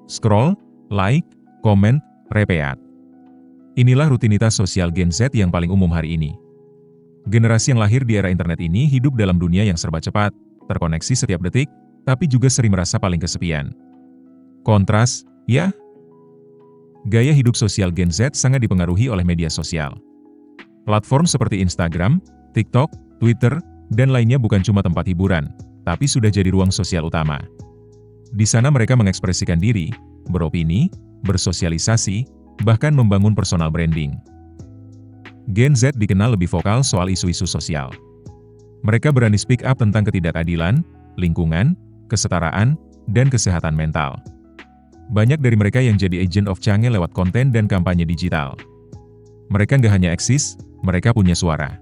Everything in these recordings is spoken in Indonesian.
scroll, like, komen, repeat. Inilah rutinitas sosial Gen Z yang paling umum hari ini. Generasi yang lahir di era internet ini hidup dalam dunia yang serba cepat, terkoneksi setiap detik, tapi juga sering merasa paling kesepian. Kontras, ya? Gaya hidup sosial Gen Z sangat dipengaruhi oleh media sosial. Platform seperti Instagram, TikTok, Twitter, dan lainnya bukan cuma tempat hiburan, tapi sudah jadi ruang sosial utama. Di sana mereka mengekspresikan diri, beropini, bersosialisasi, bahkan membangun personal branding. Gen Z dikenal lebih vokal soal isu-isu sosial. Mereka berani speak up tentang ketidakadilan, lingkungan, kesetaraan, dan kesehatan mental. Banyak dari mereka yang jadi agent of change lewat konten dan kampanye digital. Mereka nggak hanya eksis, mereka punya suara.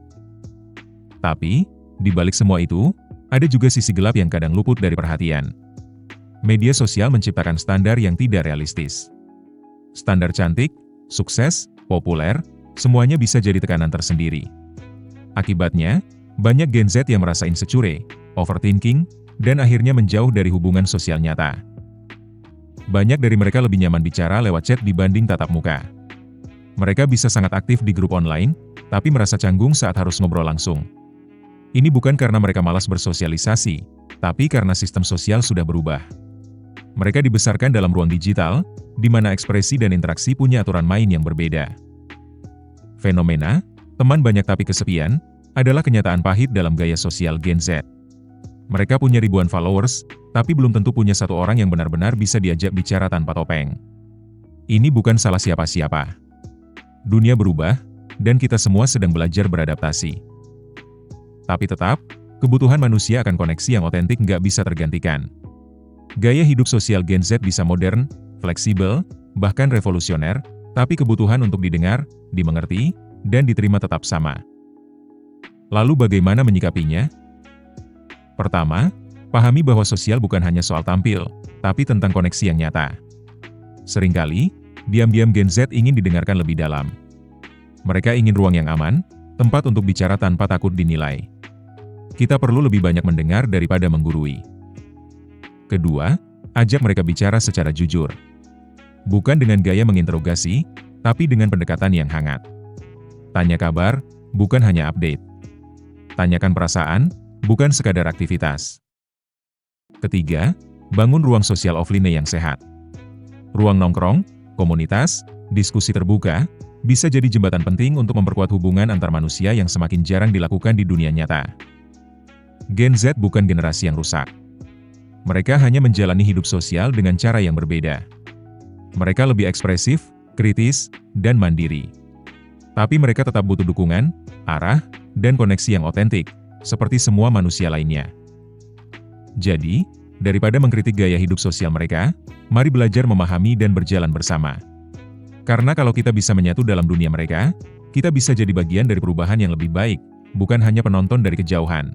Tapi, di balik semua itu, ada juga sisi gelap yang kadang luput dari perhatian. Media sosial menciptakan standar yang tidak realistis. Standar cantik, sukses, populer, semuanya bisa jadi tekanan tersendiri. Akibatnya, banyak Gen Z yang merasa insecure, overthinking, dan akhirnya menjauh dari hubungan sosial nyata. Banyak dari mereka lebih nyaman bicara lewat chat dibanding tatap muka. Mereka bisa sangat aktif di grup online, tapi merasa canggung saat harus ngobrol langsung. Ini bukan karena mereka malas bersosialisasi, tapi karena sistem sosial sudah berubah. Mereka dibesarkan dalam ruang digital, di mana ekspresi dan interaksi punya aturan main yang berbeda. Fenomena, teman banyak tapi kesepian, adalah kenyataan pahit dalam gaya sosial Gen Z. Mereka punya ribuan followers, tapi belum tentu punya satu orang yang benar-benar bisa diajak bicara tanpa topeng. Ini bukan salah siapa-siapa. Dunia berubah, dan kita semua sedang belajar beradaptasi. Tapi tetap, kebutuhan manusia akan koneksi yang otentik nggak bisa tergantikan. Gaya hidup sosial Gen Z bisa modern, fleksibel, bahkan revolusioner, tapi kebutuhan untuk didengar, dimengerti, dan diterima tetap sama. Lalu bagaimana menyikapinya? Pertama, pahami bahwa sosial bukan hanya soal tampil, tapi tentang koneksi yang nyata. Seringkali, diam-diam Gen Z ingin didengarkan lebih dalam. Mereka ingin ruang yang aman, tempat untuk bicara tanpa takut dinilai. Kita perlu lebih banyak mendengar daripada menggurui. Kedua, ajak mereka bicara secara jujur. Bukan dengan gaya menginterogasi, tapi dengan pendekatan yang hangat. Tanya kabar, bukan hanya update. Tanyakan perasaan, bukan sekadar aktivitas. Ketiga, bangun ruang sosial offline yang sehat. Ruang nongkrong, komunitas, diskusi terbuka, bisa jadi jembatan penting untuk memperkuat hubungan antar manusia yang semakin jarang dilakukan di dunia nyata. Gen Z bukan generasi yang rusak. Mereka hanya menjalani hidup sosial dengan cara yang berbeda. Mereka lebih ekspresif, kritis, dan mandiri. Tapi mereka tetap butuh dukungan, arah, dan koneksi yang otentik, seperti semua manusia lainnya. Jadi, daripada mengkritik gaya hidup sosial mereka, mari belajar memahami dan berjalan bersama. Karena kalau kita bisa menyatu dalam dunia mereka, kita bisa jadi bagian dari perubahan yang lebih baik, bukan hanya penonton dari kejauhan.